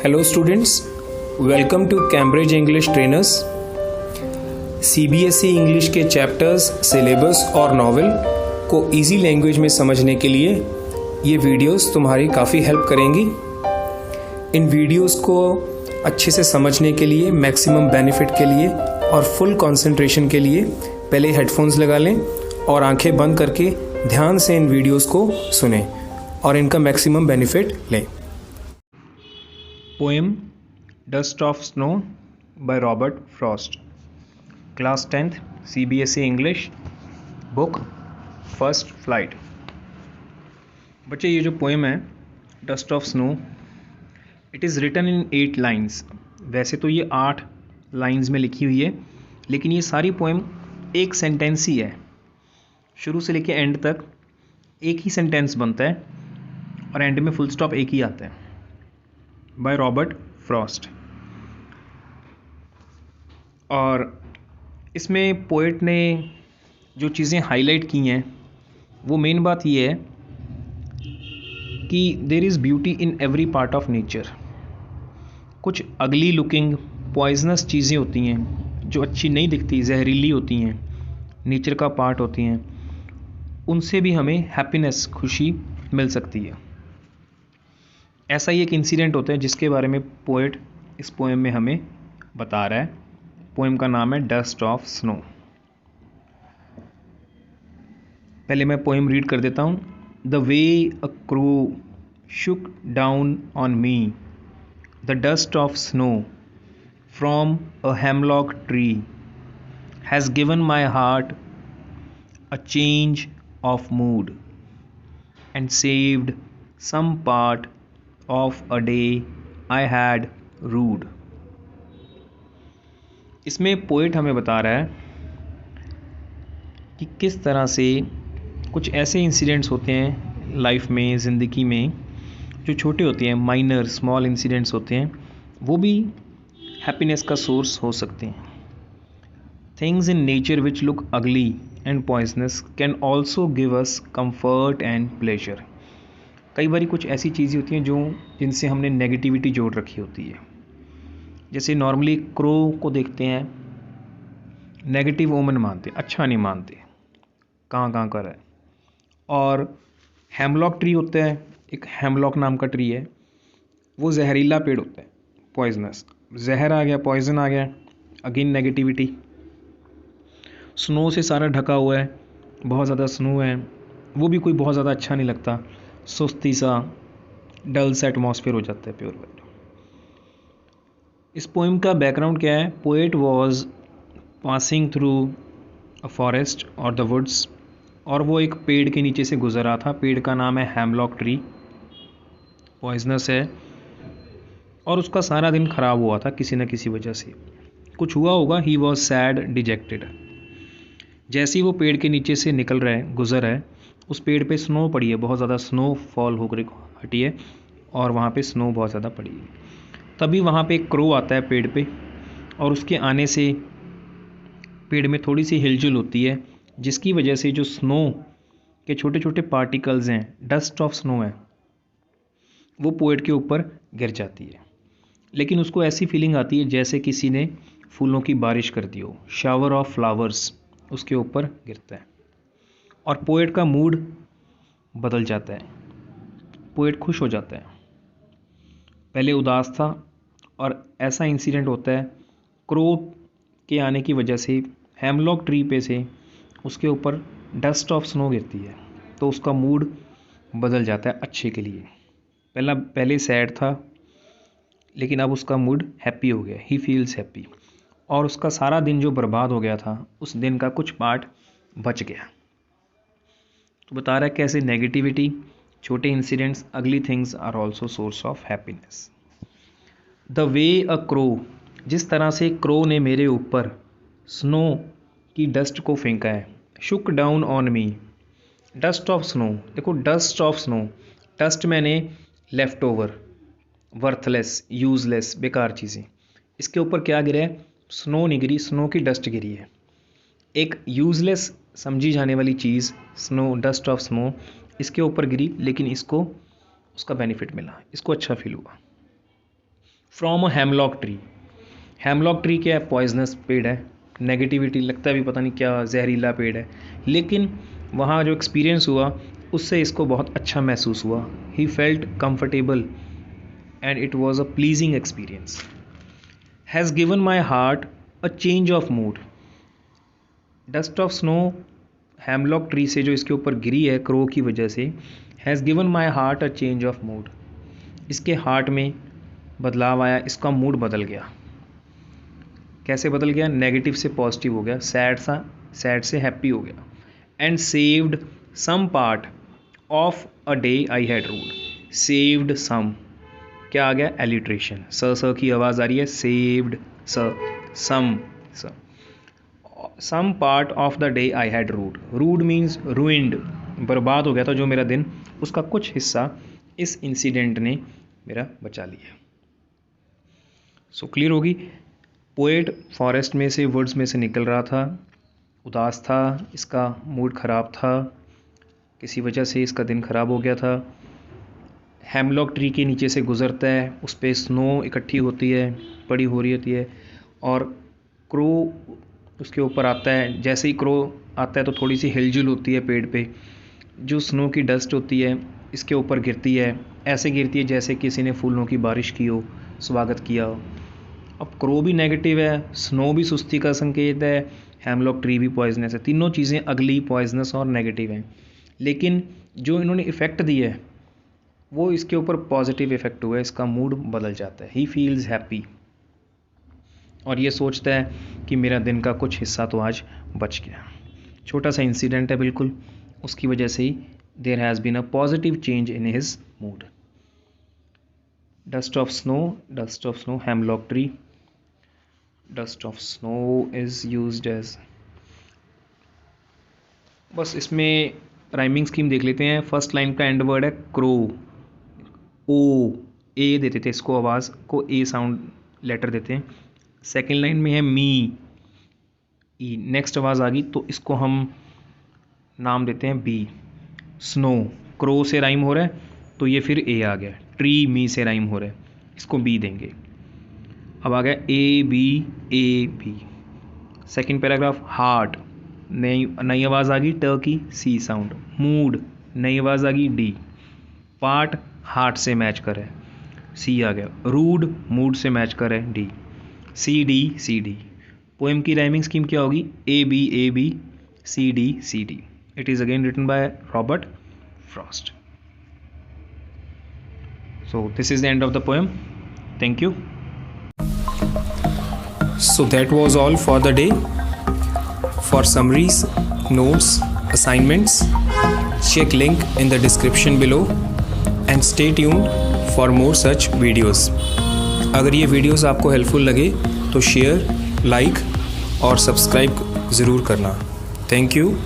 Hello students, welcome to Cambridge English trainers. CBSE English के chapters, syllabus और novel को easy language में समझने के लिए ये वीडियोस तुम्हारी काफ़ी हेल्प करेंगी। इन वीडियोस को अच्छे से समझने के लिए, मैक्सिमम बेनिफिट के लिए और फुल कंसंट्रेशन के लिए पहले हेडफोन्स लगा लें और आंखें बंद करके ध्यान से इन वीडियोस को सुनें और इनका मैक्सिमम बेनिफिट लें। Poem Dust of Snow by Robert Frost. Class 10th CBSE English Book First Flight. बच्चे, ये जो पोएम है dust of snow, it is written in 8 lines. वैसे तो ये 8 लाइन्स में लिखी हुई है, लेकिन ये सारी पोएम एक सेंटेंस ही है। शुरू से लेके एंड तक एक ही सेंटेंस बनता है और एंड में फुल स्टॉप एक ही आता है। Bye Robert Frost. और इसमें पोएट ने जो चीज़ें हाईलाइट की हैं वो मेन बात ये है कि there is beauty in every part of nature. कुछ अगली लुकिंग पॉइजनस चीज़ें होती हैं जो अच्छी नहीं दिखती, जहरीली होती हैं, नेचर का पार्ट होती हैं, उनसे भी हमें हैप्पीनेस, खुशी मिल सकती है। ऐसा ही एक इंसिडेंट होता है जिसके बारे में पोएट इस पोएम में हमें बता रहा है। पोएम का नाम है डस्ट ऑफ स्नो। पहले मैं पोएम रीड कर देता हूँ। The way a crow Shuk down on me, the dust of snow from a hemlock tree has given my heart a change of mood and saved some part of a day I had rued. इसमें poet हमें बता रहा है कि किस तरह से कुछ ऐसे इंसिडेंट्स होते हैं लाइफ में, ज़िंदगी में, जो छोटे होते हैं, माइनर स्मॉल इंसिडेंट्स होते हैं, वो भी हैप्पीनेस का सोर्स हो सकते हैं। Things in nature which look ugly and poisonous can also give us comfort and pleasure. कई बार कुछ ऐसी चीज़ें होती हैं जिनसे हमने नेगेटिविटी जोड़ रखी होती है। जैसे नॉर्मली क्रो को देखते हैं, नेगेटिव ओमन मानते, अच्छा नहीं मानते, कहाँ कर है। और हेमलॉक ट्री होता है, एक हेमलॉक नाम का ट्री है, वो जहरीला पेड़ होता है, पॉइजनस। जहर आ गया, पॉइजन आ गया, अगेन नेगेटिविटी। स्नो से सारा ढका हुआ है, बहुत ज़्यादा स्नो है, वो भी कोई बहुत ज़्यादा अच्छा नहीं लगता, सुस्ती सा, डल सा एटमॉस्फेयर हो जाता है, प्योर वाइट। इस पोएम का बैकग्राउंड क्या है? Poet was passing through a forest और द वुड्स, और वो एक पेड़ के नीचे से गुजर रहा था। पेड़ का नाम है हेमलॉक ट्री, पॉइजनस है, और उसका सारा दिन खराब हुआ था किसी न किसी वजह से, कुछ हुआ होगा। He was sad, dejected. जैसे ही वो पेड़ के नीचे से निकल रहा है, गुजर है, उस पेड़ पे स्नो पड़ी है, बहुत ज़्यादा स्नो फॉल होकर हटी है और वहाँ पे स्नो बहुत ज़्यादा पड़ी है। तभी वहाँ पे एक क्रो आता है पेड़ पे, और उसके आने से पेड़ में थोड़ी सी हिलजुल होती है, जिसकी वजह से जो स्नो के छोटे छोटे पार्टिकल्स हैं, डस्ट ऑफ स्नो है, वो पोएट के ऊपर गिर जाती है। लेकिन उसको ऐसी फीलिंग आती है जैसे किसी ने फूलों की बारिश कर दी हो, शावर ऑफ फ्लावर्स उसके ऊपर गिरता है, और पोएट का मूड बदल जाता है। पोएट खुश हो जाता है। पहले उदास था, और ऐसा इंसिडेंट होता है, क्रो के आने की वजह से हेमलॉक ट्री पे से उसके ऊपर डस्ट ऑफ स्नो गिरती है, तो उसका मूड बदल जाता है अच्छे के लिए। पहले सैड था, लेकिन अब उसका मूड हैप्पी हो गया, ही फील्स हैप्पी, और उसका सारा दिन जो बर्बाद हो गया था, उस दिन का कुछ पार्ट बच गया। तो बता रहा है कैसे नेगेटिविटी, छोटे incidents, ugly things are also source of happiness. The way a crow, जिस तरह से क्रो ने मेरे ऊपर स्नो की डस्ट को फेंका है। शुक down on me, dust of snow. देखो, डस्ट ऑफ स्नो, डस्ट मैंने लेफ्ट ओवर, वर्थलेस, यूजलेस, बेकार चीज़ें, इसके ऊपर क्या गिरा है? स्नो नहीं गिरी, स्नो की डस्ट गिरी है। एक यूजलेस समझी जाने वाली चीज़, स्नो, डस्ट ऑफ स्नो, इसके ऊपर गिरी, लेकिन इसको उसका बेनिफिट मिला, इसको अच्छा फील हुआ। From a hemlock tree. Hemlock tree क्या है? पॉइजनस पेड़ है, नेगेटिविटी लगता है भी पता नहीं क्या जहरीला पेड़ है, लेकिन वहाँ जो एक्सपीरियंस हुआ उससे इसको बहुत अच्छा महसूस हुआ। He felt comfortable and it was a pleasing experience. Has given my heart a change of mood. Dust of snow hemlock tree से जो इसके ऊपर गिरी है क्रो की वजह से, has given my heart a change of mood. इसके heart में बदलाव आया, इसका मूड बदल गया। कैसे बदल गया? नेगेटिव से पॉजिटिव हो गया, सैड से हैप्पी हो गया। And saved some part of a day I had rued. Saved some, क्या आ गया? एलिट्रेशन, स की आवाज़ आ रही है, saved some part of the day I had rued. Rued means ruined, बर्बाद हो गया था जो मेरा दिन, उसका कुछ हिस्सा इस इंसिडेंट ने मेरा बचा लिया। सो क्लियर होगी। पोएट फॉरेस्ट में से, वुड्स में से निकल रहा था, उदास था, इसका मूड ख़राब था, किसी वजह से इसका दिन ख़राब हो गया था। हेमलॉक ट्री के नीचे से गुज़रता है, उस पर स्नो इकट्ठी होती है, पड़ी हो रही होती है, और क्रो उसके ऊपर आता है। जैसे ही क्रो आता है तो थोड़ी सी हिलजुल होती है पेड़ पे, जो स्नो की डस्ट होती है इसके ऊपर गिरती है, ऐसे गिरती है जैसे किसी ने फूलों की बारिश की हो, स्वागत किया हो। अब क्रो भी नेगेटिव है, स्नो भी सुस्ती का संकेत है, हेमलॉक ट्री भी पॉइजनस है, तीनों चीज़ें अगली पॉइजनस और नेगेटिव हैं। लेकिन जो इन्होंने इफ़ेक्ट दिए है वो इसके ऊपर पॉजिटिव इफ़ेक्ट हुआ है, इसका मूड बदल जाता है। ही फील्स हैप्पी, और ये सोचता है कि मेरा दिन का कुछ हिस्सा तो आज बच गया। छोटा सा इंसिडेंट है बिल्कुल, उसकी वजह से ही there has been a positive change in his mood. Dust of snow hemlock tree. Dust of snow is used as, बस इसमें राइमिंग स्कीम देख लेते हैं। फर्स्ट लाइन का एंड वर्ड है क्रो, ओ ए देते थे इसको, आवाज़ को ए साउंड लेटर देते हैं। सेकेंड लाइन में है मी, ई, नेक्स्ट आवाज़ आ गई तो इसको हम नाम देते हैं बी। स्नो, क्रो से राइम हो रहा है तो ये फिर ए आ गया। ट्री मी से राइम हो रहा है, इसको बी देंगे। अब आ गया A B. Second paragraph heart, नई आवाज़ आ गई ट की, सी साउंड। मूड, नई आवाज़ आ गई डी। पार्ट हार्ट से मैच कर है, सी आ गया। रूड मूड से मैच कर है, डी। C D. पोएम की राइमिंग स्कीम क्या होगी? A B C D. It is again written by Robert Frost. So this is the end of the poem. Thank you. So that was all for the day. For summaries, notes, assignments, check link in the description below and stay tuned for more such videos. अगर ये videos आपको helpful लगे तो share, like और subscribe ज़रूर करना। Thank you.